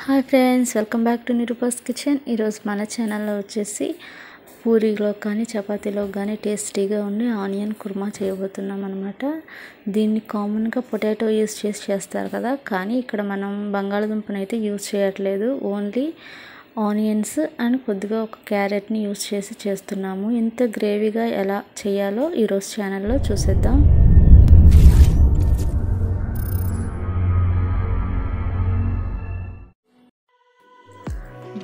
Hi friends, welcome back to నిరూపస్ kitchen. ఈరోజు మన ఛానల్లో వచ్చేసి పూరీలో కానీ చపాతీలో కానీ టేస్టీగా ఉండి ఆనియన్ కుర్మా చేయబోతున్నాం అనమాట. దీన్ని కామన్గా పొటాటో యూస్ చేసి చేస్తారు కదా, కానీ ఇక్కడ మనం బంగాళదుంపను అయితే యూస్ చేయట్లేదు. ఓన్లీ ఆనియన్స్ అండ్ కొద్దిగా ఒక క్యారెట్ని యూస్ చేసి చేస్తున్నాము. ఇంత గ్రేవీగా ఎలా చేయాలో ఈరోజు ఛానల్లో చూసేద్దాం.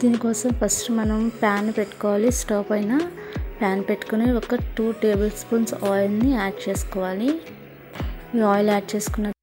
దీనికోసం ఫస్ట్ మనం ప్యాన్ పెట్టుకోవాలి. స్టవ్ పైన ప్యాన్ పెట్టుకుని ఒక 2 టేబుల్ స్పూన్స్ ఆయిల్ని యాడ్ చేసుకోవాలి. ఈ ఆయిల్ యాడ్ చేసుకున్న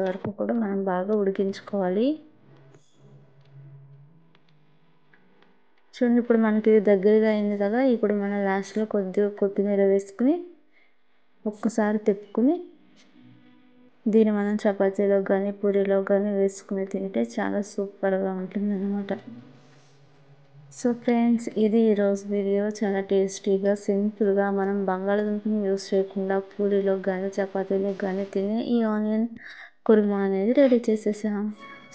వరకు కూడా మనం బాగా ఉడికించుకోవాలి. చూడండి, ఇప్పుడు మనకి దగ్గరగా అయింది కదా. ఇప్పుడు మనం లాస్ట్లో కొద్దిగా కొత్తిమీర వేసుకుని ఒక్కసారి తిప్పుకుని దీన్ని మనం చపాతీలో కానీ పూరీలో కానీ వేసుకుని తింటే చాలా సూపర్గా ఉంటుంది అన్నమాట. సో ఫ్రెండ్స్, ఇది ఈరోజు వీడియో. చాలా టేస్టీగా సింపుల్గా మనం బంగాళదుంపని యూస్ చేయకుండా పూరీలో కానీ చపాతీలో కానీ తినే ఈ ఆనియన్ కుర్మా అనేది రెడీ చేసేసాం.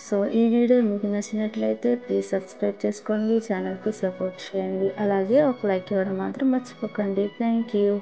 సో ఈ వీడియో మీకు నచ్చినట్లయితే ప్లీజ్ సబ్స్క్రైబ్ చేసుకోండి, ఛానల్కి సపోర్ట్ చేయండి, అలాగే ఒక లైక్ ఇవ్వడం మాత్రం మర్చిపోకండి. Thank you.